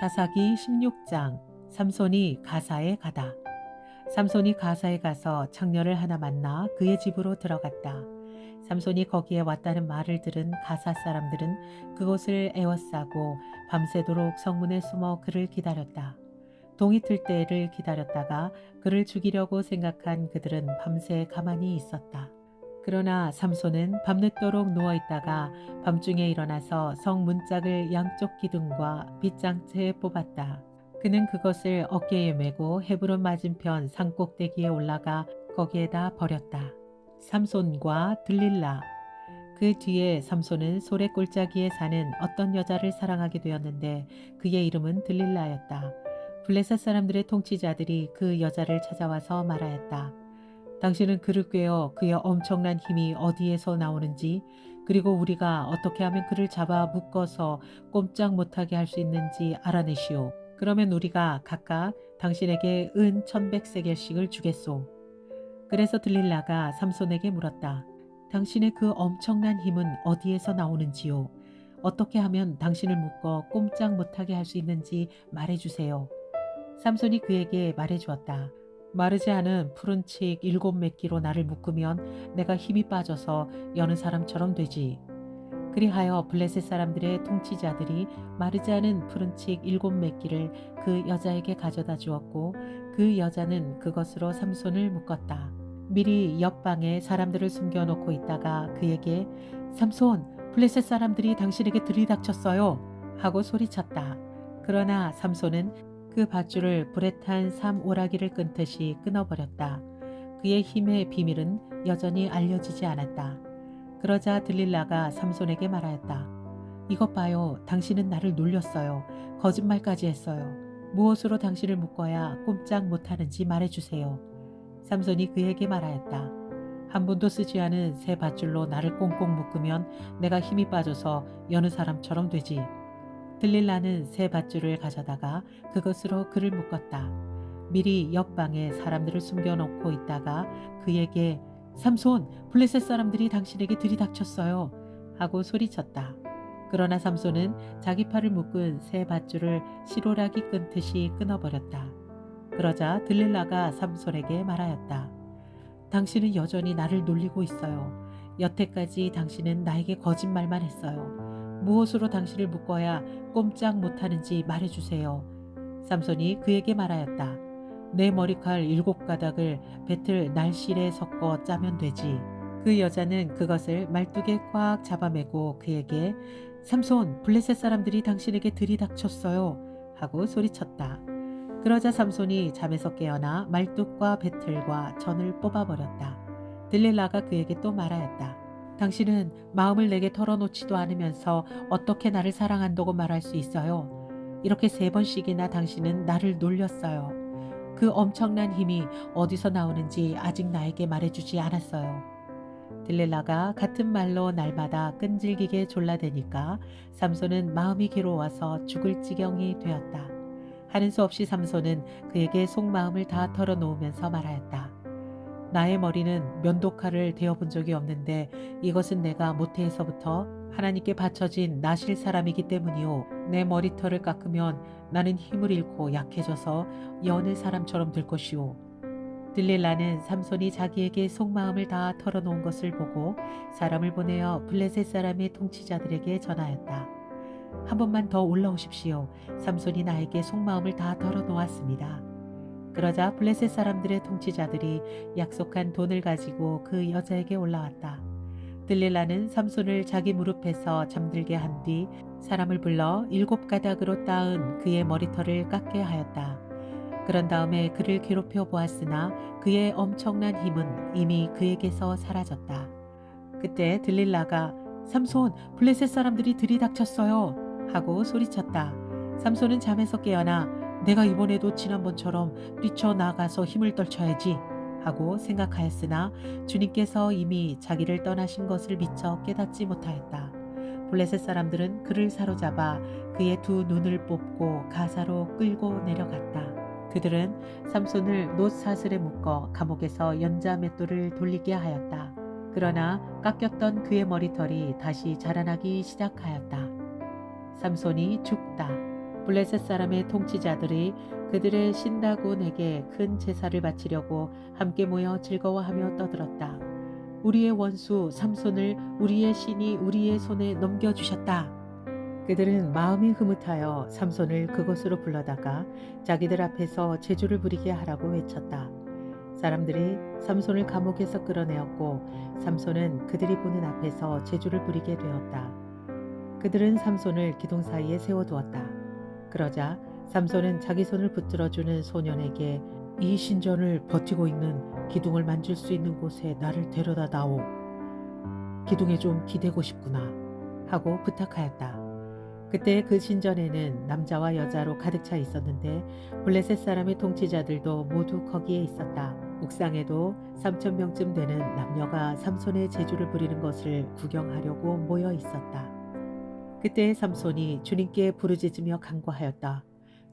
사사기 16장. 삼손이 가사에 가다. 삼손이 가사에 가서 창녀를 하나 만나 그의 집으로 들어갔다. 삼손이 거기에 왔다는 말을 들은 가사 사람들은 그곳을 에워싸고 밤새도록 성문에 숨어 그를 기다렸다. 동이 틀 때를 기다렸다가 그를 죽이려고 생각한 그들은 밤새 가만히 있었다. 그러나 삼손은 밤늦도록 누워있다가 밤중에 일어나서 성 문짝을 양쪽 기둥과 빗장채에 뽑았다. 그는 그것을 어깨에 메고 헤브론 맞은편 산꼭대기에 올라가 거기에다 버렸다. 삼손과 들릴라. 그 뒤에 삼손은 소래 골짜기에 사는 어떤 여자를 사랑하게 되었는데 그의 이름은 들릴라였다. 블레셋 사람들의 통치자들이 그 여자를 찾아와서 말하였다. 당신은 그를 꿰어 그의 엄청난 힘이 어디에서 나오는지, 그리고 우리가 어떻게 하면 그를 잡아 묶어서 꼼짝 못하게 할 수 있는지 알아내시오. 그러면 우리가 각각 당신에게 은 1100세겔씩을 주겠소. 그래서 들릴라가 삼손에게 물었다. 당신의 그 엄청난 힘은 어디에서 나오는지요? 어떻게 하면 당신을 묶어 꼼짝 못하게 할 수 있는지 말해주세요. 삼손이 그에게 말해주었다. 마르지 않은 푸른 칡 7매끼로 나를 묶으면 내가 힘이 빠져서 여느 사람처럼 되지. 그리하여 블레셋 사람들의 통치자들이 마르지 않은 푸른 칡 7매끼를 그 여자에게 가져다 주었고 그 여자는 그것으로 삼손을 묶었다. 미리 옆방에 사람들을 숨겨놓고 있다가 그에게 삼손, 블레셋 사람들이 당신에게 들이닥쳤어요 하고 소리쳤다. 그러나 삼손은 그 밧줄을 불에 탄 삼오라기를 끊듯이 끊어버렸다. 그의 힘의 비밀은 여전히 알려지지 않았다. 그러자 들릴라가 삼손에게 말하였다. 이것 봐요. 당신은 나를 놀렸어요. 거짓말까지 했어요. 무엇으로 당신을 묶어야 꼼짝 못하는지 말해주세요. 삼손이 그에게 말하였다. 한 번도 쓰지 않은 새 밧줄로 나를 꽁꽁 묶으면 내가 힘이 빠져서 여느 사람처럼 되지. 들릴라는 새 밧줄을 가져다가 그것으로 그를 묶었다. 미리 옆방에 사람들을 숨겨놓고 있다가 그에게 삼손, 블레셋 사람들이 당신에게 들이닥쳤어요 하고 소리쳤다. 그러나 삼손은 자기 팔을 묶은 새 밧줄을 실오라기 끊듯이 끊어버렸다. 그러자 들릴라가 삼손에게 말하였다. 당신은 여전히 나를 놀리고 있어요. 여태까지 당신은 나에게 거짓말만 했어요. 무엇으로 당신을 묶어야 꼼짝 못하는지 말해주세요. 삼손이 그에게 말하였다. 내 머리칼 7가닥을 배틀 날실에 섞어 짜면 되지. 그 여자는 그것을 말뚝에 꽉 잡아매고 그에게 삼손, 블레셋 사람들이 당신에게 들이닥쳤어요 하고 소리쳤다. 그러자 삼손이 잠에서 깨어나 말뚝과 배틀과 전을 뽑아버렸다. 들릴라가 그에게 또 말하였다. 당신은 마음을 내게 털어놓지도 않으면서 어떻게 나를 사랑한다고 말할 수 있어요? 이렇게 3번씩이나 당신은 나를 놀렸어요. 그 엄청난 힘이 어디서 나오는지 아직 나에게 말해주지 않았어요. 들릴라가 같은 말로 날마다 끈질기게 졸라대니까 삼손은 마음이 괴로워서 죽을 지경이 되었다. 하는 수 없이 삼손은 그에게 속마음을 다 털어놓으면서 말하였다. 나의 머리는 면도칼을 대어본 적이 없는데 이것은 내가 모태에서부터 하나님께 바쳐진 나실 사람이기 때문이요. 내 머리털을 깎으면 나는 힘을 잃고 약해져서 여느 사람처럼 될 것이오. 들릴라는 삼손이 자기에게 속마음을 다 털어놓은 것을 보고 사람을 보내어 블레셋 사람의 통치자들에게 전하였다. 한 번만 더 올라오십시오. 삼손이 나에게 속마음을 다 털어놓았습니다. 그러자 블레셋 사람들의 통치자들이 약속한 돈을 가지고 그 여자에게 올라왔다. 들릴라는 삼손을 자기 무릎에서 잠들게 한 뒤 사람을 불러 7가닥으로 따은 그의 머리털을 깎게 하였다. 그런 다음에 그를 괴롭혀 보았으나 그의 엄청난 힘은 이미 그에게서 사라졌다. 그때 들릴라가 삼손, 블레셋 사람들이 들이닥쳤어요 하고 소리쳤다. 삼손은 잠에서 깨어나 내가 이번에도 지난번처럼 뛰쳐나가서 힘을 떨쳐야지 하고 생각하였으나 주님께서 이미 자기를 떠나신 것을 미처 깨닫지 못하였다. 블레셋 사람들은 그를 사로잡아 그의 2눈을 뽑고 가사로 끌고 내려갔다. 그들은 삼손을 놋사슬에 묶어 감옥에서 연자맷돌을 돌리게 하였다. 그러나 깎였던 그의 머리털이 다시 자라나기 시작하였다. 삼손이 죽다. 블레셋 사람의 통치자들이 그들의 신다곤에게 큰 제사를 바치려고 함께 모여 즐거워하며 떠들었다. 우리의 원수 삼손을 우리의 신이 우리의 손에 넘겨주셨다. 그들은 마음이 흐뭇하여 삼손을 그곳으로 불러다가 자기들 앞에서 제주를 부리게 하라고 외쳤다. 사람들이 삼손을 감옥에서 끌어내었고 삼손은 그들이 보는 앞에서 제주를 부리게 되었다. 그들은 삼손을 기둥 사이에 세워두었다. 그러자 삼손은 자기 손을 붙들어주는 소년에게 이 신전을 버티고 있는 기둥을 만질 수 있는 곳에 나를 데려다 다오. 기둥에 좀 기대고 싶구나 하고 부탁하였다. 그때 그 신전에는 남자와 여자로 가득 차 있었는데 블레셋 사람의 통치자들도 모두 거기에 있었다. 옥상에도 3,000명쯤 되는 남녀가 삼손의 제주를 부리는 것을 구경하려고 모여 있었다. 그때 삼손이 주님께 부르짖으며 간구하였다.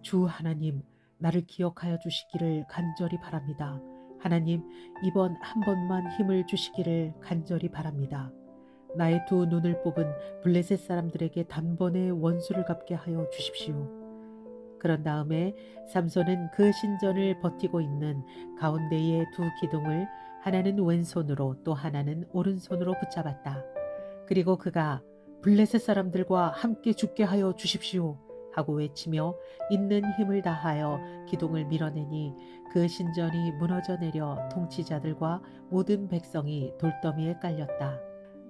주 하나님, 나를 기억하여 주시기를 간절히 바랍니다. 하나님, 이번 한 번만 힘을 주시기를 간절히 바랍니다. 나의 두 눈을 뽑은 블레셋 사람들에게 단번에 원수를 갚게 하여 주십시오. 그런 다음에 삼손은 그 신전을 버티고 있는 가운데의 두 기둥을 하나는 왼손으로 또 하나는 오른손으로 붙잡았다. 그리고 그가 블레셋 사람들과 함께 죽게 하여 주십시오 하고 외치며 있는 힘을 다하여 기둥을 밀어내니 그 신전이 무너져 내려 통치자들과 모든 백성이 돌더미에 깔렸다.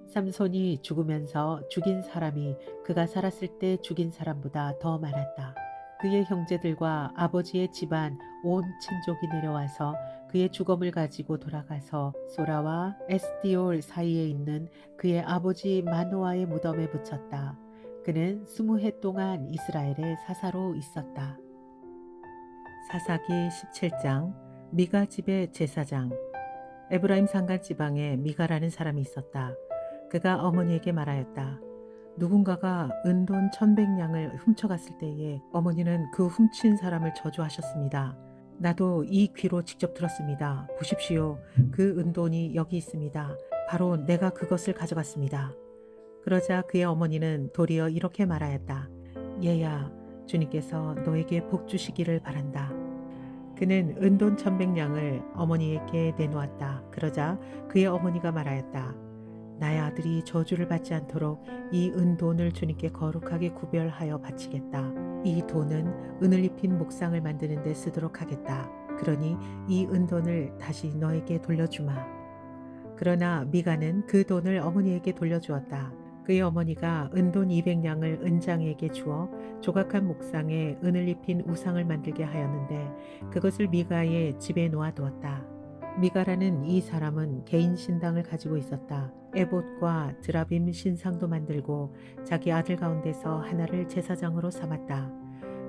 삼손이 죽으면서 죽인 사람이 그가 살았을 때 죽인 사람보다 더 많았다. 그의 형제들과 아버지의 집안 온 친족이 내려와서 그의 주검을 가지고 돌아가서 소라와 에스디올 사이에 있는 그의 아버지 마노아의 무덤에 붙였다. 그는 20해 동안 이스라엘의 사사로 있었다. 사사기 17장 미가 집의 제사장. 에브라임 산간 지방에 미가라는 사람이 있었다. 그가 어머니에게 말하였다. 누군가가 은돈 1,100냥을 훔쳐갔을 때에 어머니는 그 훔친 사람을 저주하셨습니다. 나도 이 귀로 직접 들었습니다. 보십시오. 그 은돈이 여기 있습니다. 바로 내가 그것을 가져갔습니다. 그러자 그의 어머니는 도리어 이렇게 말하였다. 얘야, 주님께서 너에게 복 주시기를 바란다. 그는 은돈 1,100냥을 어머니에게 내놓았다. 그러자 그의 어머니가 말하였다. 나의 아들이 저주를 받지 않도록 이 은돈을 주님께 거룩하게 구별하여 바치겠다. 이 돈은 은을 입힌 목상을 만드는 데 쓰도록 하겠다. 그러니 이 은돈을 다시 너에게 돌려주마. 그러나 미가는 그 돈을 어머니에게 돌려주었다. 그의 어머니가 은돈 200냥을 은장에게 주어 조각한 목상에 은을 입힌 우상을 만들게 하였는데 그것을 미가의 집에 놓아두었다. 미가라는 이 사람은 개인 신당을 가지고 있었다. 에봇과 드라빔 신상도 만들고 자기 아들 가운데서 하나를 제사장으로 삼았다.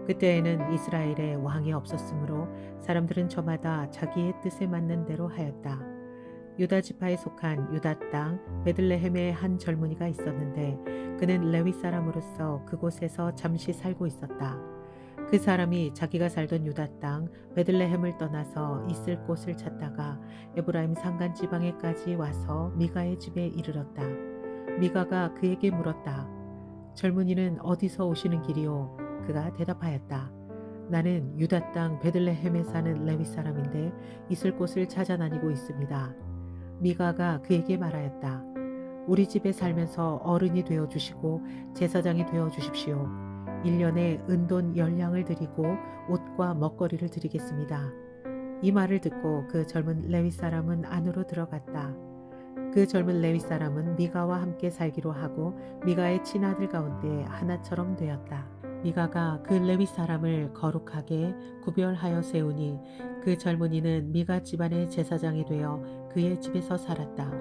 그때에는 이스라엘에 왕이 없었으므로 사람들은 저마다 자기의 뜻에 맞는 대로 하였다. 유다 지파에 속한 유다 땅 베들레헴에 한 젊은이가 있었는데 그는 레위 사람으로서 그곳에서 잠시 살고 있었다. 그 사람이 자기가 살던 유다 땅 베들레헴을 떠나서 있을 곳을 찾다가 에브라임 산간 지방에까지 와서 미가의 집에 이르렀다. 미가가 그에게 물었다. 젊은이는 어디서 오시는 길이오? 그가 대답하였다. 나는 유다 땅 베들레헴에 사는 레위 사람인데 있을 곳을 찾아 다니고 있습니다. 미가가 그에게 말하였다. 우리 집에 살면서 어른이 되어 주시고 제사장이 되어 주십시오. 1년에 은돈 10냥을 드리고 옷과 먹거리를 드리겠습니다. 이 말을 듣고 그 젊은 레위 사람은 안으로 들어갔다. 그 젊은 레위 사람은 미가와 함께 살기로 하고 미가의 친아들 가운데 하나처럼 되었다. 미가가 그 레위 사람을 거룩하게 구별하여 세우니 그 젊은이는 미가 집안의 제사장이 되어 그의 집에서 살았다.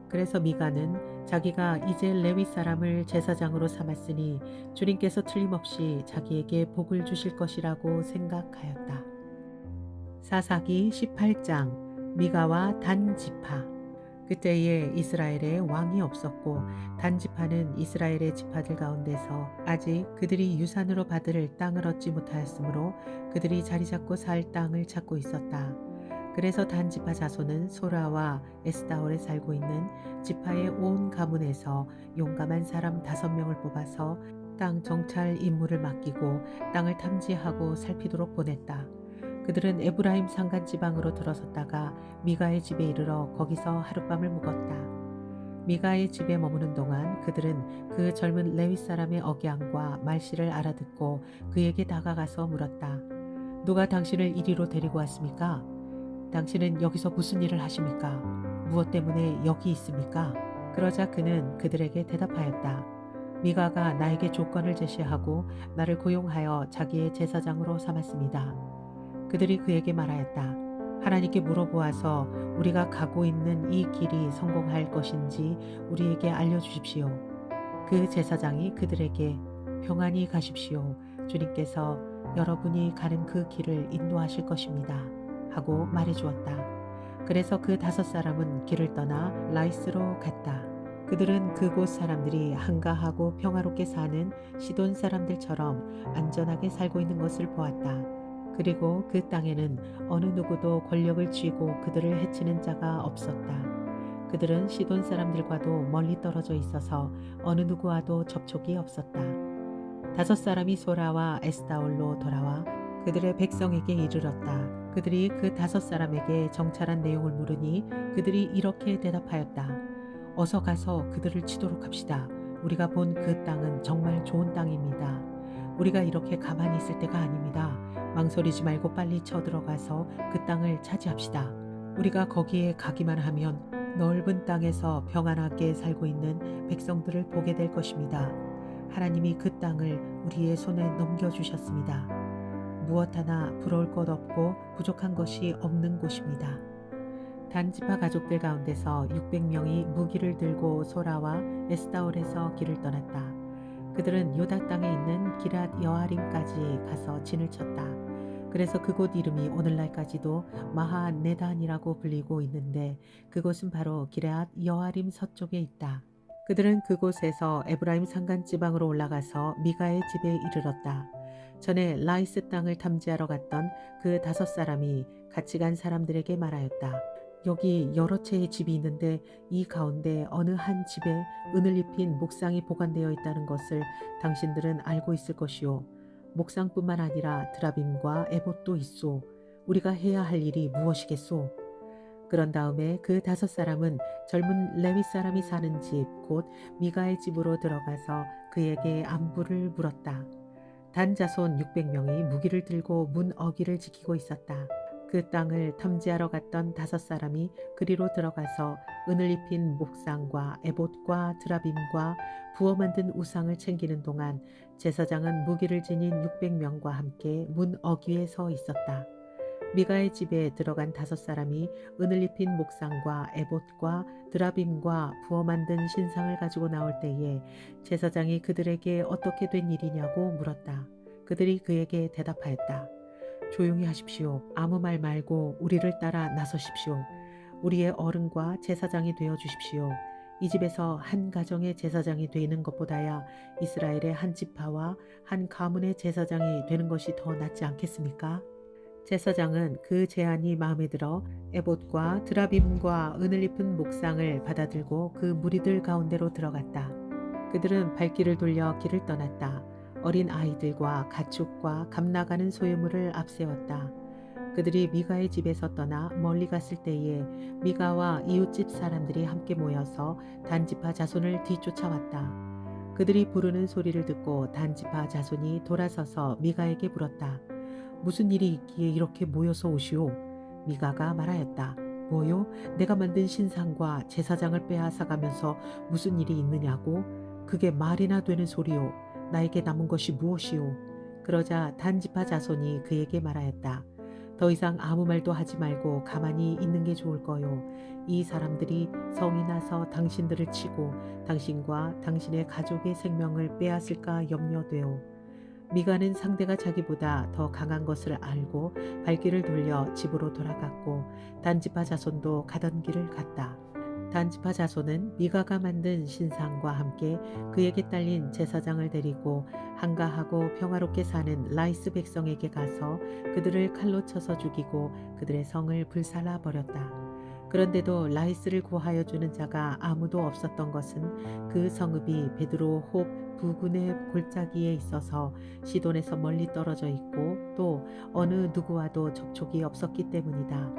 그래서 미가는 자기가 이제 레위 사람을 제사장으로 삼았으니 주님께서 틀림없이 자기에게 복을 주실 것이라고 생각하였다. 사사기 18장 미가와 단 지파. 그때에 이스라엘에 왕이 없었고 단 지파는 이스라엘의 지파들 가운데서 아직 그들이 유산으로 받을 땅을 얻지 못하였으므로 그들이 자리 잡고 살 땅을 찾고 있었다. 그래서 단 지파 자손은 소라와 에스다올에 살고 있는 지파의 온 가문에서 용감한 사람 5명을 뽑아서 땅 정찰 임무를 맡기고 땅을 탐지하고 살피도록 보냈다. 그들은 에브라임 산간 지방으로 들어섰다가 미가의 집에 이르러 거기서 하룻밤을 묵었다. 미가의 집에 머무는 동안 그들은 그 젊은 레위 사람의 억양과 말씨를 알아듣고 그에게 다가가서 물었다. 누가 당신을 이리로 데리고 왔습니까? 당신은 여기서 무슨 일을 하십니까? 무엇 때문에 여기 있습니까? 그러자 그는 그들에게 대답하였다. 미가가 나에게 조건을 제시하고 나를 고용하여 자기의 제사장으로 삼았습니다. 그들이 그에게 말하였다. 하나님께 물어보아서 우리가 가고 있는 이 길이 성공할 것인지 우리에게 알려주십시오. 그 제사장이 그들에게 평안히 가십시오. 주님께서 여러분이 가는 그 길을 인도하실 것입니다. 하고 말해주었다. 그래서 그 5사람은 길을 떠나 라이스로 갔다. 그들은 그곳 사람들이 한가하고 평화롭게 사는 시돈 사람들처럼 안전하게 살고 있는 것을 보았다. 그리고 그 땅에는 어느 누구도 권력을 쥐고 그들을 해치는 자가 없었다. 그들은 시돈 사람들과도 멀리 떨어져 있어서 어느 누구와도 접촉이 없었다. 5사람이 소라와 에스다올로 돌아와 그들의 백성에게 이르렀다. 그들이 그 5사람에게 정찰한 내용을 물으니 그들이 이렇게 대답하였다. 어서 가서 그들을 치도록 합시다. 우리가 본 그 땅은 정말 좋은 땅입니다. 우리가 이렇게 가만히 있을 때가 아닙니다. 망설이지 말고 빨리 쳐들어가서 그 땅을 차지합시다. 우리가 거기에 가기만 하면 넓은 땅에서 평안하게 살고 있는 백성들을 보게 될 것입니다. 하나님이 그 땅을 우리의 손에 넘겨주셨습니다. 무엇 하나 부러울 것 없고 부족한 것이 없는 곳입니다. 단지파 가족들 가운데서 600명이 무기를 들고 소라와 에스다올에서 길을 떠났다. 그들은 요다 땅에 있는 기랏 여아림까지 가서 진을 쳤다. 그래서 그곳 이름이 오늘날까지도 마하네단이라고 불리고 있는데 그곳은 바로 기럇 여아림 서쪽에 있다. 그들은 그곳에서 에브라임 산간 지방으로 올라가서 미가의 집에 이르렀다. 전에 라이스 땅을 탐지하러 갔던 그 5사람이 같이 간 사람들에게 말하였다. 여기 여러 채의 집이 있는데 이 가운데 어느 한 집에 은을 입힌 목상이 보관되어 있다는 것을 당신들은 알고 있을 것이요. 목상뿐만 아니라 드라빔과 에봇도 있소. 우리가 해야 할 일이 무엇이겠소? 그런 다음에 그 5사람은 젊은 레위 사람이 사는 집 곧 미가의 집으로 들어가서 그에게 안부를 물었다. 단 자손 600명이 무기를 들고 문 어귀를 지키고 있었다. 그 땅을 탐지하러 갔던 5사람이 그리로 들어가서 은을 입힌 목상과 에봇과 드라빔과 부어 만든 우상을 챙기는 동안 제사장은 무기를 지닌 600명과 함께 문 어귀에 서 있었다. 미가의 집에 들어간 5사람이 은을 입힌 목상과 에봇과 드라빔과 부어 만든 신상을 가지고 나올 때에 제사장이 그들에게 어떻게 된 일이냐고 물었다. 그들이 그에게 대답하였다. 조용히 하십시오. 아무 말 말고 우리를 따라 나서십시오. 우리의 어른과 제사장이 되어 주십시오. 이 집에서 한 가정의 제사장이 되는 것보다야 이스라엘의 한 지파와 한 가문의 제사장이 되는 것이 더 낫지 않겠습니까? 제사장은 그 제안이 마음에 들어 에봇과 드라빔과 은을 입은 목상을 받아들고 그 무리들 가운데로 들어갔다. 그들은 발길을 돌려 길을 떠났다. 어린 아이들과 가축과 감나가는 소유물을 앞세웠다. 그들이 미가의 집에서 떠나 멀리 갔을 때에 미가와 이웃집 사람들이 함께 모여서 단지파 자손을 뒤쫓아왔다. 그들이 부르는 소리를 듣고 단지파 자손이 돌아서서 미가에게 물었다. 무슨 일이 있기에 이렇게 모여서 오시오? 미가가 말하였다. 뭐요? 내가 만든 신상과 제사장을 빼앗아가면서 무슨 일이 있느냐고? 그게 말이나 되는 소리요. 나에게 남은 것이 무엇이오? 그러자 단지파 자손이 그에게 말하였다. 더 이상 아무 말도 하지 말고 가만히 있는 게 좋을 거요. 이 사람들이 성이 나서 당신들을 치고 당신과 당신의 가족의 생명을 빼앗을까 염려되오. 미가는 상대가 자기보다 더 강한 것을 알고 발길을 돌려 집으로 돌아갔고 단지파 자손도 가던 길을 갔다. 단지파 자손은 미가가 만든 신상과 함께 그에게 딸린 제사장을 데리고 한가하고 평화롭게 사는 라이스 백성에게 가서 그들을 칼로 쳐서 죽이고 그들의 성을 불살라 버렸다. 그런데도 라이스를 구하여 주는 자가 아무도 없었던 것은 그 성읍이 베드로 혹 부근의 골짜기에 있어서 시돈에서 멀리 떨어져 있고 또 어느 누구와도 접촉이 없었기 때문이다.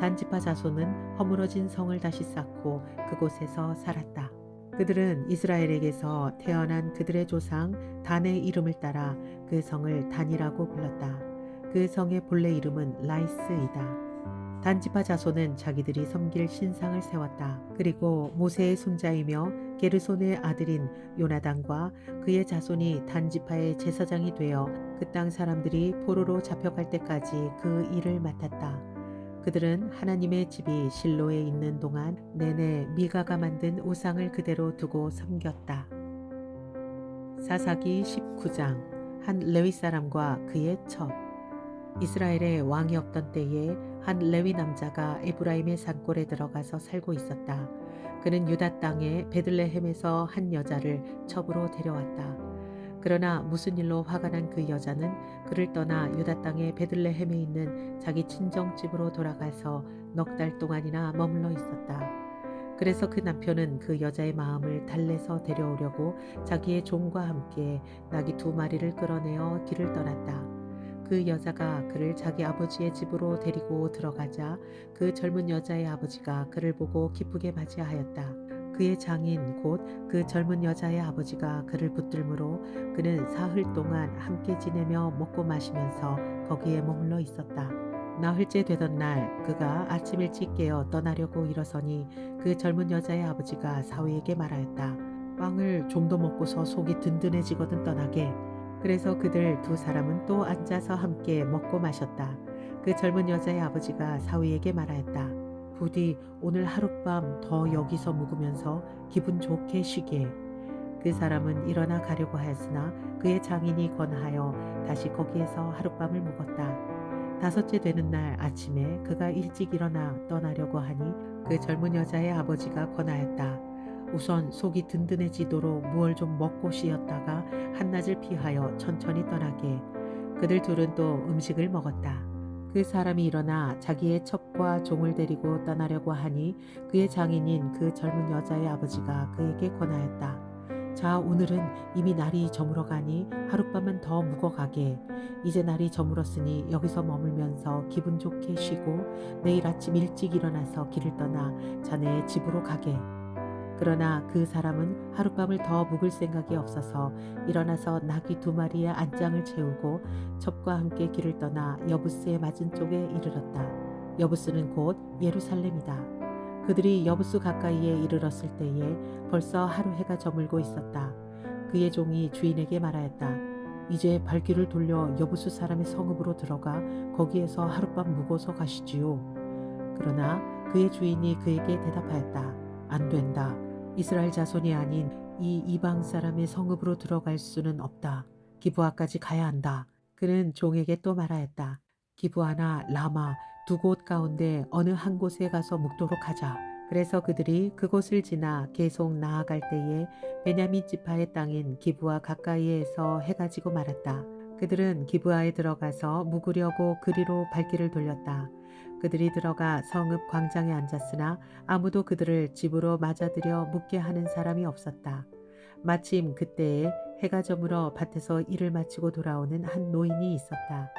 단지파 자손은 허물어진 성을 다시 쌓고 그곳에서 살았다. 그들은 이스라엘에게서 태어난 그들의 조상 단의 이름을 따라 그 성을 단이라고 불렀다. 그 성의 본래 이름은 라이스이다. 단지파 자손은 자기들이 섬길 신상을 세웠다. 그리고 모세의 손자이며 게르손의 아들인 요나단과 그의 자손이 단지파의 제사장이 되어 그 땅 사람들이 포로로 잡혀갈 때까지 그 일을 맡았다. 그들은 하나님의 집이 실로에 있는 동안 내내 미가가 만든 우상을 그대로 두고 섬겼다. 사사기 19장. 한 레위 사람과 그의 첩. 이스라엘에 왕이 없던 때에 한 레위 남자가 에브라임의 산골에 들어가서 살고 있었다. 그는 유다 땅의 베들레헴에서 한 여자를 첩으로 데려왔다. 그러나 무슨 일로 화가 난 그 여자는 그를 떠나 유다 땅의 베들레헴에 있는 자기 친정집으로 돌아가서 넉 달 동안이나 머물러 있었다. 그래서 그 남편은 그 여자의 마음을 달래서 데려오려고 자기의 종과 함께 나귀 2마리를 끌어내어 길을 떠났다. 그 여자가 그를 자기 아버지의 집으로 데리고 들어가자 그 젊은 여자의 아버지가 그를 보고 기쁘게 맞이하였다. 그의 장인 곧 그 젊은 여자의 아버지가 그를 붙들므로 그는 사흘 동안 함께 지내며 먹고 마시면서 거기에 머물러 있었다. 나흘째 되던 날 그가 아침 일찍 깨어 떠나려고 일어서니 그 젊은 여자의 아버지가 사위에게 말하였다. 빵을 좀 더 먹고서 속이 든든해지거든 떠나게. 그래서 그들 2사람은 또 앉아서 함께 먹고 마셨다. 그 젊은 여자의 아버지가 사위에게 말하였다. 부디 오늘 하룻밤 더 여기서 묵으면서 기분 좋게 쉬게. 그 사람은 일어나 가려고 하였으나 그의 장인이 권하여 다시 거기에서 하룻밤을 묵었다. 5째 되는 날 아침에 그가 일찍 일어나 떠나려고 하니 그 젊은 여자의 아버지가 권하였다. 우선 속이 든든해지도록 무얼 좀 먹고 쉬었다가 한낮을 피하여 천천히 떠나게. 그들 둘은 또 음식을 먹었다. 그 사람이 일어나 자기의 첩과 종을 데리고 떠나려고 하니 그의 장인인 그 젊은 여자의 아버지가 그에게 권하였다. 자, 오늘은 이미 날이 저물어 가니 하룻밤은 더 묵어가게. 이제 날이 저물었으니 여기서 머물면서 기분 좋게 쉬고 내일 아침 일찍 일어나서 길을 떠나 자네의 집으로 가게. 그러나 그 사람은 하룻밤을 더 묵을 생각이 없어서 일어나서 나귀 2마리의 안장을 채우고 첩과 함께 길을 떠나 여부스의 맞은 쪽에 이르렀다. 여부스는 곧 예루살렘이다. 그들이 여부스 가까이에 이르렀을 때에 벌써 하루 해가 저물고 있었다. 그의 종이 주인에게 말하였다. 이제 발길을 돌려 여부스 사람의 성읍으로 들어가 거기에서 하룻밤 묵어서 가시지요. 그러나 그의 주인이 그에게 대답하였다. 안 된다. 이스라엘 자손이 아닌 이 이방 사람의 성읍으로 들어갈 수는 없다. 기브아까지 가야 한다. 그는 종에게 또 말하였다. 기브아나 라마 2곳 가운데 어느 한 곳에 가서 묵도록 하자. 그래서 그들이 그곳을 지나 계속 나아갈 때에 베냐민 지파의 땅인 기브아 가까이에서 해가 지고 말았다. 그들은 기브아에 들어가서 묵으려고 그리로 발길을 돌렸다. 그들이 들어가 성읍 광장에 앉았으나 아무도 그들을 집으로 맞아들여 묵게 하는 사람이 없었다. 마침 그때에 해가 저물어 밭에서 일을 마치고 돌아오는 한 노인이 있었다.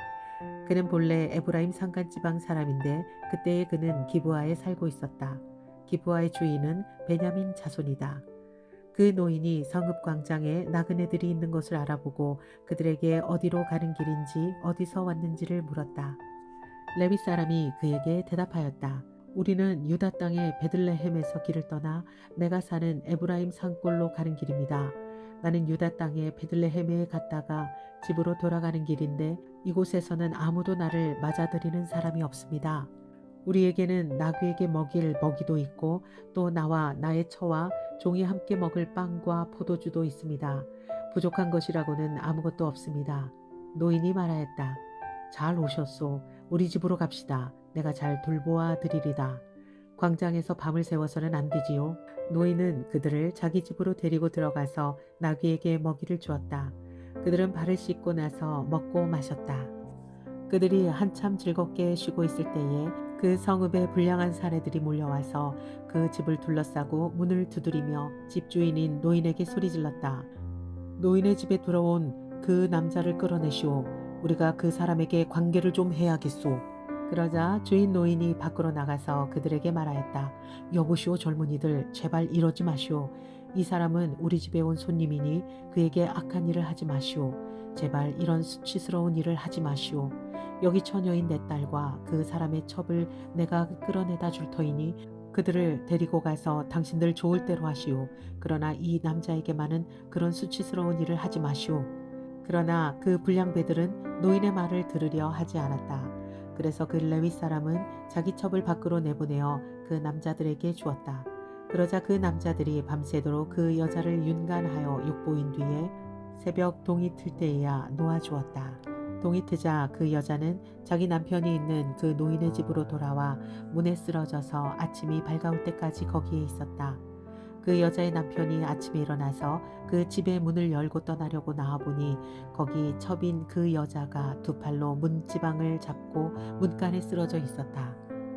그는 본래 에브라임 산간지방 사람인데 그때에 그는 기브아에 살고 있었다. 기브아의 주인은 베냐민 자손이다. 그 노인이 성읍 광장에 나그네들이 있는 것을 알아보고 그들에게 어디로 가는 길인지 어디서 왔는지를 물었다. 레위 사람이 그에게 대답하였다. 우리는 유다 땅의 베들레헴에서 길을 떠나 내가 사는 에브라임 산골로 가는 길입니다. 나는 유다 땅의 베들레헴에 갔다가 집으로 돌아가는 길인데 이곳에서는 아무도 나를 맞아들이는 사람이 없습니다. 우리에게는 나귀에게 먹일 먹이도 있고 또 나와 나의 처와 종이 함께 먹을 빵과 포도주도 있습니다. 부족한 것이라고는 아무것도 없습니다. 노인이 말하였다. 잘 오셨소. 우리 집으로 갑시다. 내가 잘 돌보아 드리리다. 광장에서 밤을 새워서는 안 되지요. 노인은 그들을 자기 집으로 데리고 들어가서 나귀에게 먹이를 주었다. 그들은 발을 씻고 나서 먹고 마셨다. 그들이 한참 즐겁게 쉬고 있을 때에 그 성읍에 불량한 사내들이 몰려와서 그 집을 둘러싸고 문을 두드리며 집주인인 노인에게 소리질렀다. 노인의 집에 들어온 그 남자를 끌어내시오. 우리가 그 사람에게 관계를 좀 해야겠소. 그러자 주인 노인이 밖으로 나가서 그들에게 말하였다. 여보시오 젊은이들 제발 이러지 마시오. 이 사람은 우리 집에 온 손님이니 그에게 악한 일을 하지 마시오. 제발 이런 수치스러운 일을 하지 마시오. 여기 처녀인 내 딸과 그 사람의 첩을 내가 끌어내다 줄 터이니 그들을 데리고 가서 당신들 좋을 대로 하시오. 그러나 이 남자에게만은 그런 수치스러운 일을 하지 마시오. 그러나 그 불량배들은 노인의 말을 들으려 하지 않았다. 그래서 그 레위 사람은 자기 첩을 밖으로 내보내어 그 남자들에게 주었다. 그러자 그 남자들이 밤새도록 그 여자를 윤간하여 욕보인 뒤에 새벽 동이 틀 때에야 놓아주었다. 동이 트자 그 여자는 자기 남편이 있는 그 노인의 집으로 돌아와 문에 쓰러져서 아침이 밝아올 때까지 거기에 있었다. 그 여자의 남편이 아침에 일어나서 그 집의 문을 열고 떠나려고 나와보니 거기 첩인 그 여자가 두 팔로 문지방을 잡고 문간에 쓰러져 있었다.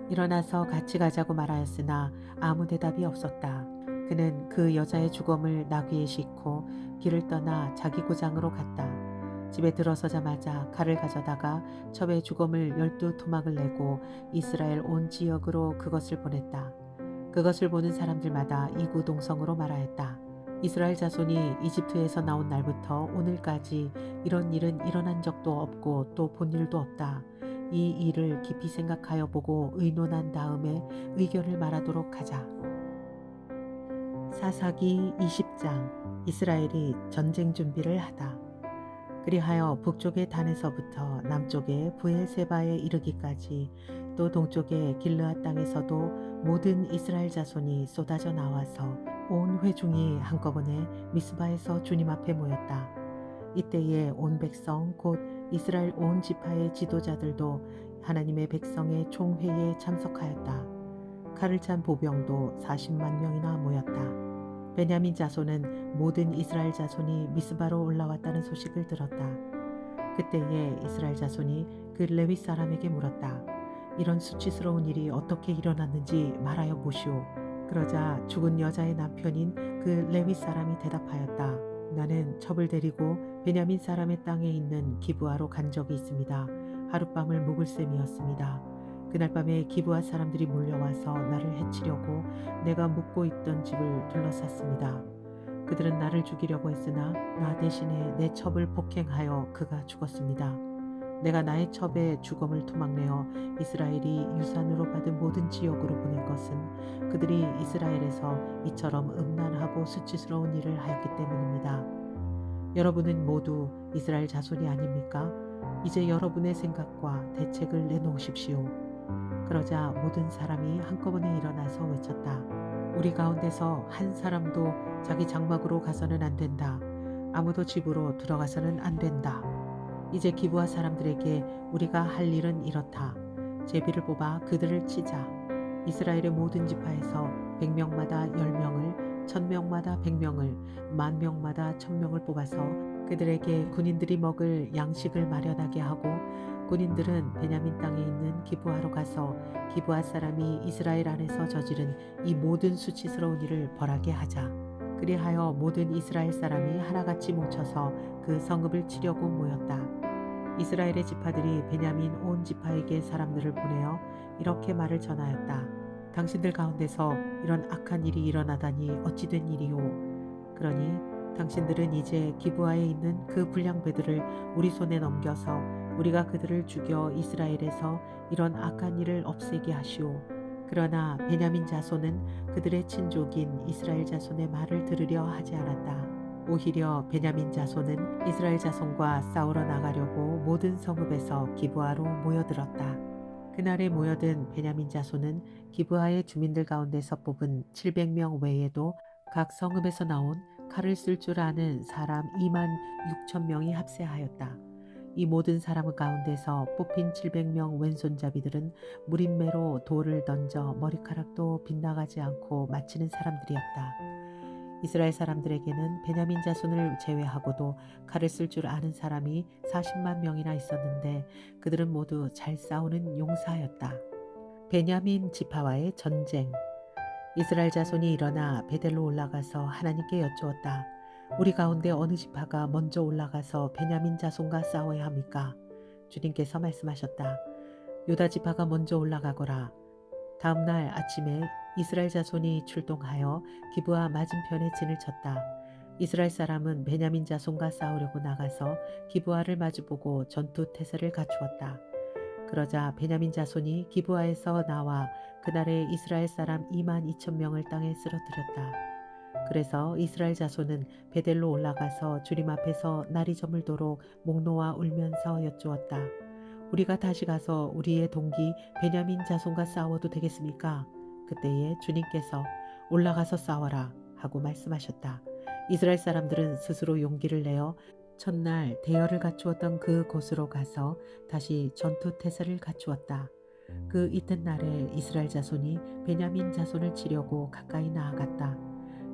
일어나서 같이 가자고 말하였으나 아무 대답이 없었다. 그는 그 여자의 죽음을 나귀에 싣고 길을 떠나 자기 고장으로 갔다. 집에 들어서자마자 칼을 가져다가 첩의 죽음을 12토막을 내고 이스라엘 온 지역으로 그것을 보냈다. 그것을 보는 사람들마다 이구동성으로 말하였다. 이스라엘 자손이 이집트에서 나온 날부터 오늘까지 이런 일은 일어난 적도 없고 또 본 일도 없다. 이 일을 깊이 생각하여 보고 의논한 다음에 의견을 말하도록 하자. 사사기 20장. 이스라엘이 전쟁 준비를 하다. 그리하여 북쪽의 단에서부터 남쪽의 부엘세바에 이르기까지 또 동쪽의 길르앗 땅에서도 모든 이스라엘 자손이 쏟아져 나와서 온 회중이 한꺼번에 미스바에서 주님 앞에 모였다. 이때에 온 백성 곧 이스라엘 온 지파의 지도자들도 하나님의 백성의 총회에 참석하였다. 칼을 찬 보병도 40만 명이나 모였다. 베냐민 자손은 모든 이스라엘 자손이 미스바로 올라왔다는 소식을 들었다. 그때에 이스라엘 자손이 그 레위 사람에게 물었다. 이런 수치스러운 일이 어떻게 일어났는지 말하여 보시오. 그러자 죽은 여자의 남편인 그 레위 사람이 대답하였다. 나는 첩을 데리고 베냐민 사람의 땅에 있는 기브아로 간 적이 있습니다. 하룻밤을 묵을 셈이었습니다. 그날 밤에 기브아 사람들이 몰려와서 나를 해치려고 내가 묵고 있던 집을 둘러쌌습니다. 그들은 나를 죽이려고 했으나 나 대신에 내 첩을 폭행하여 그가 죽었습니다. 내가 나의 첩의 죽음을 토막내어 이스라엘이 유산으로 받은 모든 지역으로 보낸 것은 그들이 이스라엘에서 이처럼 음란하고 수치스러운 일을 하였기 때문입니다. 여러분은 모두 이스라엘 자손이 아닙니까? 이제 여러분의 생각과 대책을 내놓으십시오. 그러자 모든 사람이 한꺼번에 일어나서 외쳤다. 우리 가운데서 한 사람도 자기 장막으로 가서는 안 된다. 아무도 집으로 들어가서는 안 된다. 이제 기브아 사람들에게 우리가 할 일은 이렇다. 제비를 뽑아 그들을 치자. 이스라엘의 모든 지파에서 100명마다 10명을, 1000명마다 100명을, 10,000명마다 1000명을 뽑아서 그들에게 군인들이 먹을 양식을 마련하게 하고 군인들은 베냐민 땅에 있는 기브아로 가서 기브아 사람이 이스라엘 안에서 저지른 이 모든 수치스러운 일을 벌하게 하자. 그리하여 모든 이스라엘 사람이 하나같이 뭉쳐서 그 성읍을 치려고 모였다. 이스라엘의 지파들이 베냐민 온 지파에게 사람들을 보내어 이렇게 말을 전하였다. 당신들 가운데서 이런 악한 일이 일어나다니 어찌 된 일이오. 그러니 당신들은 이제 기브아에 있는 그 불량배들을 우리 손에 넘겨서 우리가 그들을 죽여 이스라엘에서 이런 악한 일을 없애게 하시오. 그러나 베냐민 자손은 그들의 친족인 이스라엘 자손의 말을 들으려 하지 않았다. 오히려 베냐민 자손은 이스라엘 자손과 싸우러 나가려고 모든 성읍에서 기브아로 모여들었다. 그날에 모여든 베냐민 자손은 기브아의 주민들 가운데서 뽑은 700명 외에도 각 성읍에서 나온 칼을 쓸 줄 아는 사람 26,000명이 합세하였다. 이 모든 사람 가운데서 뽑힌 700명 왼손잡이들은 무림매로 돌을 던져 머리카락도 빗나가지 않고 마치는 사람들이었다. 이스라엘 사람들에게는 베냐민 자손을 제외하고도 칼을 쓸 줄 아는 사람이 40만 명이나 있었는데 그들은 모두 잘 싸우는 용사였다. 베냐민 지파와의 전쟁. 이스라엘 자손이 일어나 베델로 올라가서 하나님께 여쭈었다. 우리 가운데 어느 지파가 먼저 올라가서 베냐민 자손과 싸워야 합니까? 주님께서 말씀하셨다. 유다 지파가 먼저 올라가거라. 다음 날 아침에 이스라엘 자손이 출동하여 기브아 맞은편에 진을 쳤다. 이스라엘 사람은 베냐민 자손과 싸우려고 나가서 기브아를 마주보고 전투 태세를 갖추었다. 그러자 베냐민 자손이 기브아에서 나와 그날에 이스라엘 사람 2만 2천 명을 땅에 쓰러뜨렸다. 그래서 이스라엘 자손은 베델로 올라가서 주님 앞에서 날이 저물도록 목 놓아 울면서 여쭈었다. 우리가 다시 가서 우리의 동기 베냐민 자손과 싸워도 되겠습니까? 그때에 주님께서 올라가서 싸워라 하고 말씀하셨다. 이스라엘 사람들은 스스로 용기를 내어 첫날 대열을 갖추었던 그 곳으로 가서 다시 전투 태세를 갖추었다. 그 이튿날에 이스라엘 자손이 베냐민 자손을 치려고 가까이 나아갔다.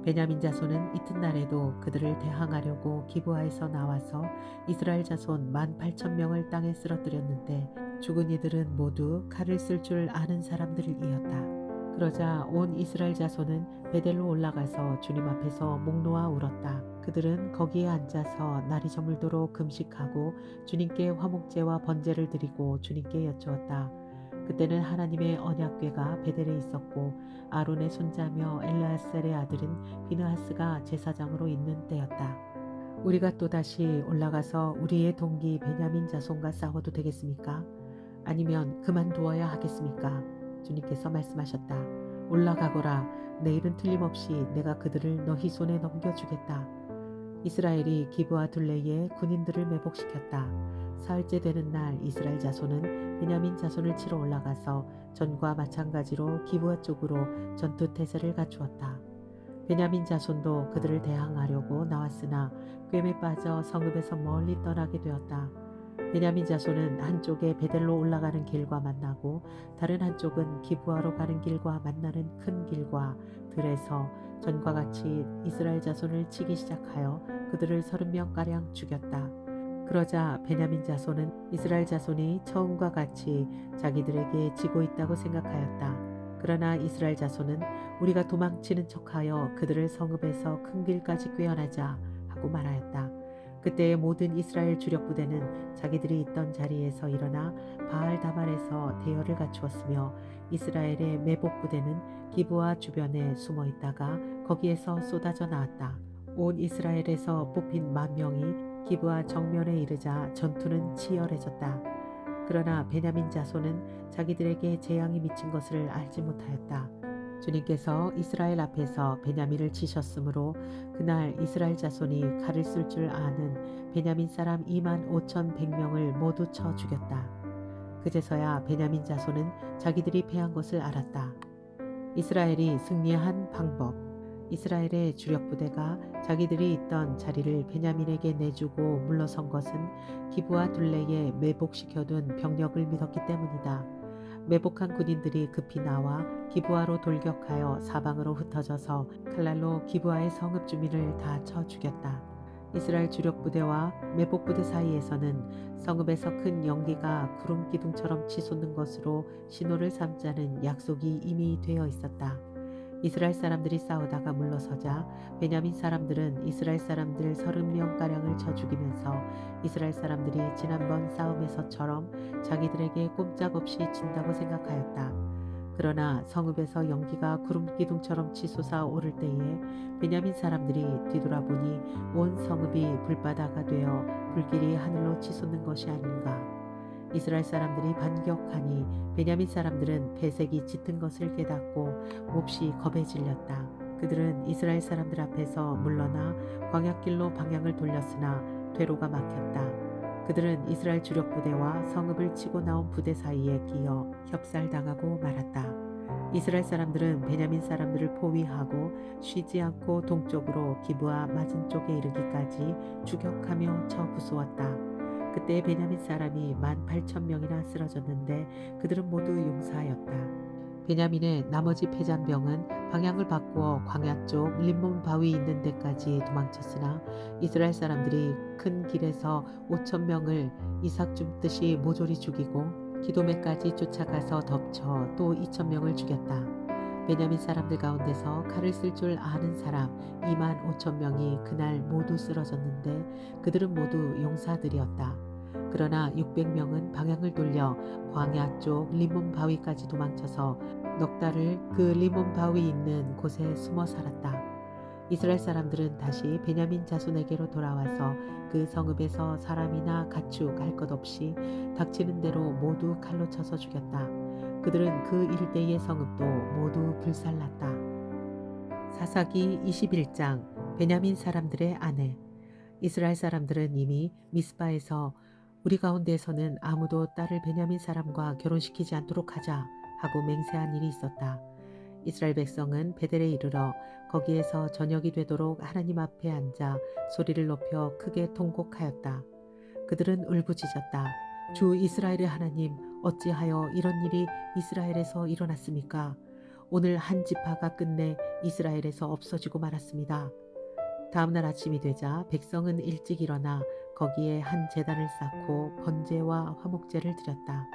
베냐민 자손은 이튿날에도 그들을 대항하려고 기브아에서 나와서 이스라엘 자손 18,000명을 땅에 쓰러뜨렸는데 죽은 이들은 모두 칼을 쓸 줄 아는 사람들이었다. 그러자 온 이스라엘 자손은 베델로 올라가서 주님 앞에서 목 놓아 울었다. 그들은 거기에 앉아서 날이 저물도록 금식하고 주님께 화목제와 번제를 드리고 주님께 여쭈었다. 그때는 하나님의 언약궤가 베델에 있었고 아론의 손자며 엘르아셀의 아들인 비느하스가 제사장으로 있는 때였다. 우리가 또다시 올라가서 우리의 동기 베냐민 자손과 싸워도 되겠습니까? 아니면 그만두어야 하겠습니까? 주님께서 말씀하셨다. 올라가거라. 내일은 틀림없이 내가 그들을 너희 손에 넘겨주겠다. 이스라엘이 기브아 둘레에 군인들을 매복시켰다. 사흘째 되는 날 이스라엘 자손은 베냐민 자손을 치러 올라가서 전과 마찬가지로 기브아 쪽으로 전투 태세를 갖추었다. 베냐민 자손도 그들을 대항하려고 나왔으나 꿰매 빠져 성읍에서 멀리 떠나게 되었다. 베냐민 자손은 한쪽에 베델로 올라가는 길과 만나고 다른 한쪽은 기브아로 가는 길과 만나는 큰 길과 들에서 전과 같이 이스라엘 자손을 치기 시작하여 그들을 30명가량 죽였다. 그러자 베냐민 자손은 이스라엘 자손이 처음과 같이 자기들에게 지고 있다고 생각하였다. 그러나 이스라엘 자손은 우리가 도망치는 척하여 그들을 성읍에서 큰 길까지 꿰어나자 하고 말하였다. 그때의 모든 이스라엘 주력 부대는 자기들이 있던 자리에서 일어나 바알 다말에서 대열을 갖추었으며 이스라엘의 매복 부대는 기브아 주변에 숨어 있다가 거기에서 쏟아져 나왔다. 온 이스라엘에서 뽑힌 10,000명이 기브아 정면에 이르자 전투는 치열해졌다. 그러나 베냐민 자손은 자기들에게 재앙이 미친 것을 알지 못하였다. 주님께서 이스라엘 앞에서 베냐민을 치셨으므로 그날 이스라엘 자손이 칼을 쓸 줄 아는 베냐민 사람 25,100명을 모두 쳐 죽였다. 그제서야 베냐민 자손은 자기들이 패한 것을 알았다. 이스라엘이 승리한 방법. 이스라엘의 주력 부대가 자기들이 있던 자리를 베냐민에게 내주고 물러선 것은 기브아 둘레에 매복시켜둔 병력을 믿었기 때문이다. 매복한 군인들이 급히 나와 기브아로 돌격하여 사방으로 흩어져서 칼날로 기브아의 성읍 주민을 다 쳐 죽였다. 이스라엘 주력 부대와 매복 부대 사이에서는 성읍에서 큰 연기가 구름 기둥처럼 치솟는 것으로 신호를 삼자는 약속이 이미 되어 있었다. 이스라엘 사람들이 싸우다가 물러서자 베냐민 사람들은 이스라엘 사람들 30명가량을 쳐 죽이면서 이스라엘 사람들이 지난번 싸움에서처럼 자기들에게 꼼짝없이 진다고 생각하였다. 그러나 성읍에서 연기가 구름 기둥처럼 치솟아 오를 때에 베냐민 사람들이 뒤돌아보니 온 성읍이 불바다가 되어 불길이 하늘로 치솟는 것이 아닌가. 이스라엘 사람들이 반격하니 베냐민 사람들은 배색이 짙은 것을 깨닫고 몹시 겁에 질렸다. 그들은 이스라엘 사람들 앞에서 물러나 광야길로 방향을 돌렸으나 퇴로가 막혔다. 그들은 이스라엘 주력 부대와 성읍을 치고 나온 부대 사이에 끼어 협살당하고 말았다. 이스라엘 사람들은 베냐민 사람들을 포위하고 쉬지 않고 동쪽으로 기브아 맞은 쪽에 이르기까지 추격하며 쳐 부수었다. 그때 베냐민 사람이 18,000명이나 쓰러졌는데 그들은 모두 용사하였다. 베냐민의 나머지 패잔병은 방향을 바꾸어 광야 쪽 림몬 바위 있는 데까지 도망쳤으나 이스라엘 사람들이 큰 길에서 5,000명을 이삭 줍듯이 모조리 죽이고 기도메까지 쫓아가서 덮쳐 또 2천 명을 죽였다. 베냐민 사람들 가운데서 칼을 쓸 줄 아는 사람 2만 5천 명이 그날 모두 쓰러졌는데 그들은 모두 용사들이었다. 그러나 600명은 방향을 돌려 광야 쪽 리몬 바위까지 도망쳐서 넉 달을 그 리몬 바위 있는 곳에 숨어 살았다. 이스라엘 사람들은 다시 베냐민 자손에게로 돌아와서 그 성읍에서 사람이나 가축 할 것 없이 닥치는 대로 모두 칼로 쳐서 죽였다. 그들은 그 일대의 성읍도 모두 불살랐다. 사사기 21장 베냐민 사람들의 아내. 이스라엘 사람들은 이미 미스바에서 우리 가운데에서는 아무도 딸을 베냐민 사람과 결혼시키지 않도록 하자 하고 맹세한 일이 있었다. 이스라엘 백성은 베델에 이르러 거기에서 저녁이 되도록 하나님 앞에 앉아 소리를 높여 크게 통곡하였다. 그들은 울부짖었다. 주 이스라엘의 하나님, 어찌하여 이런 일이 이스라엘에서 일어났습니까? 오늘 한 지파가 끝내 이스라엘에서 없어지고 말았습니다. 다음 날 아침이 되자 백성은 일찍 일어나 거기에 한 제단을 쌓고 번제와 화목제를 드렸다.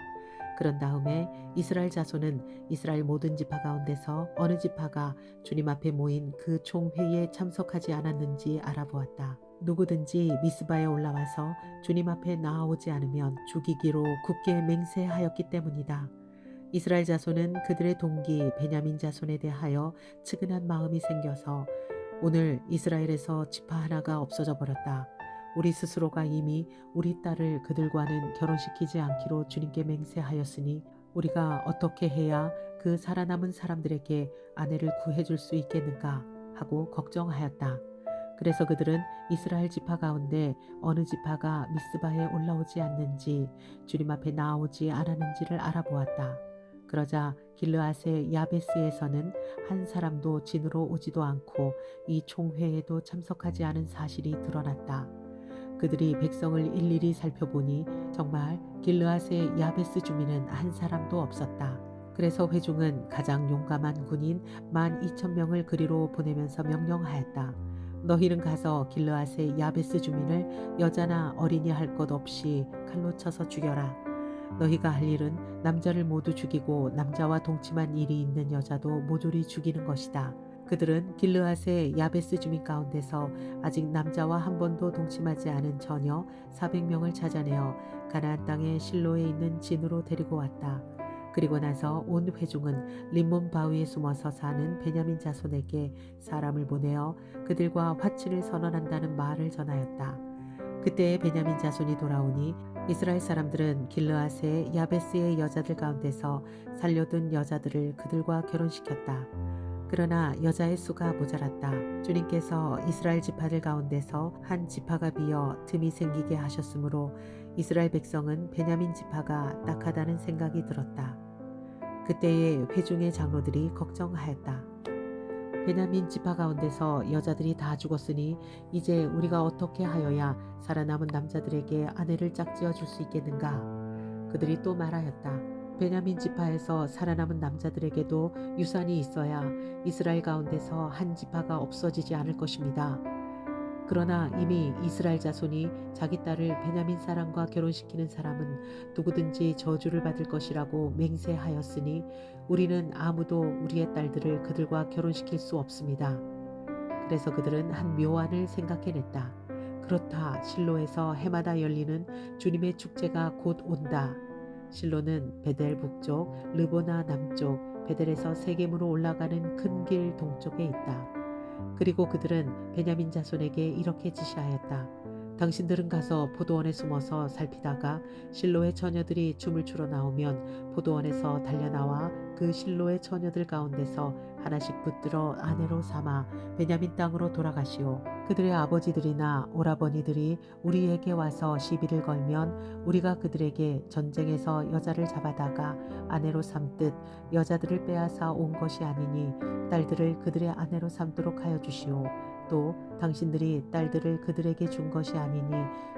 그런 다음에 이스라엘 자손은 이스라엘 모든 지파 가운데서 어느 지파가 주님 앞에 모인 그 총회의에 참석하지 않았는지 알아보았다. 누구든지 미스바에 올라와서 주님 앞에 나아오지 않으면 죽이기로 굳게 맹세하였기 때문이다. 이스라엘 자손은 그들의 동기 베냐민 자손에 대하여 측은한 마음이 생겨서 오늘 이스라엘에서 지파 하나가 없어져 버렸다. 우리 스스로가 이미 우리 딸을 그들과는 결혼시키지 않기로 주님께 맹세하였으니 우리가 어떻게 해야 그 살아남은 사람들에게 아내를 구해줄 수 있겠는가 하고 걱정하였다. 그래서 그들은 이스라엘 지파 가운데 어느 지파가 미스바에 올라오지 않는지 주님 앞에 나오지 않았는지를 알아보았다. 그러자 길르앗의 야베스에서는 한 사람도 진으로 오지도 않고 이 총회에도 참석하지 않은 사실이 드러났다. 그들이 백성을 일일이 살펴보니 정말 길르앗의 야베스 주민은 한 사람도 없었다. 그래서 회중은 가장 용감한 군인 12,000명을 그리로 보내면서 명령하였다. 너희는 가서 길르앗의 야베스 주민을 여자나 어린이 할 것 없이 칼로 쳐서 죽여라. 너희가 할 일은 남자를 모두 죽이고 남자와 동침한 일이 있는 여자도 모조리 죽이는 것이다. 그들은 길르앗의 야베스 주민 가운데서 아직 남자와 한 번도 동침하지 않은 처녀 400명을 찾아내어 가나안 땅의 실로에 있는 진으로 데리고 왔다. 그리고 나서 온 회중은 림몬 바위에 숨어서 사는 베냐민 자손에게 사람을 보내어 그들과 화친을 선언한다는 말을 전하였다. 그때의 베냐민 자손이 돌아오니 이스라엘 사람들은 길르앗의 야베스의 여자들 가운데서 살려둔 여자들을 그들과 결혼시켰다. 그러나 여자의 수가 모자랐다. 주님께서 이스라엘 지파들 가운데서 한 지파가 비어 틈이 생기게 하셨으므로 이스라엘 백성은 베냐민 지파가 딱하다는 생각이 들었다. 그때의 회중의 장로들이 걱정하였다. 베냐민 지파 가운데서 여자들이 다 죽었으니 이제 우리가 어떻게 하여야 살아남은 남자들에게 아내를 짝지어 줄 수 있겠는가? 그들이 또 말하였다. 베냐민 지파에서 살아남은 남자들에게도 유산이 있어야 이스라엘 가운데서 한 지파가 없어지지 않을 것입니다. 그러나 이미 이스라엘 자손이 자기 딸을 베냐민 사람과 결혼시키는 사람은 누구든지 저주를 받을 것이라고 맹세하였으니 우리는 아무도 우리의 딸들을 그들과 결혼시킬 수 없습니다. 그래서 그들은 한 묘안을 생각해냈다. 그렇다. 실로에서 해마다 열리는 주님의 축제가 곧 온다. 실로는 베델 북쪽, 르보나 남쪽, 베델에서 세겜으로 올라가는 큰 길 동쪽에 있다. 그리고 그들은 베냐민 자손에게 이렇게 지시하였다. 당신들은 가서 포도원에 숨어서 살피다가 실로의 처녀들이 춤을 추러 나오면 포도원에서 달려나와 그 실로의 처녀들 가운데서 하나씩 붙들어 아내로 삼아 베냐민 땅으로 돌아가시오. 그들의 아버지들이나 오라버니들이 우리에게 와서 시비를 걸면 우리가 그들에게 전쟁에서 여자를 잡아다가 아내로 삼듯 여자들을 빼앗아 온 것이 아니니 딸들을 그들의 아내로 삼도록 하여 주시오. 또 당신들이 딸들을 그들에게 준 것이 아니니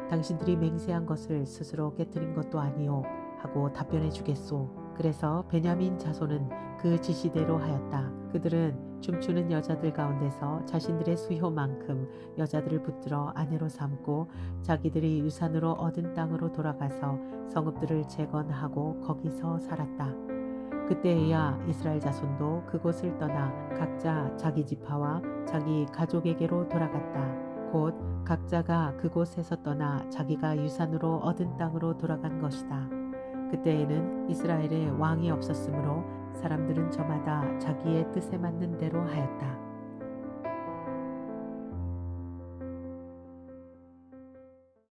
당신들이 맹세한 것을 스스로 깨뜨린 것도 아니오 하고 답변해 주겠소. 그래서 베냐민 자손은 그 지시대로 하였다. 그들은 춤추는 여자들 가운데서 자신들의 수효만큼 여자들을 붙들어 아내로 삼고 자기들이 유산으로 얻은 땅으로 돌아가서 성읍들을 재건하고 거기서 살았다. 그때에야 이스라엘 자손도 그곳을 떠나 각자 자기 지파와 자기 가족에게로 돌아갔다. 곧 각자가 그곳에서 떠나 자기가 유산으로 얻은 땅으로 돌아간 것이다. 그때에는 이스라엘에 왕이 없었으므로 사람들은 저마다 자기의 뜻에 맞는 대로 하였다.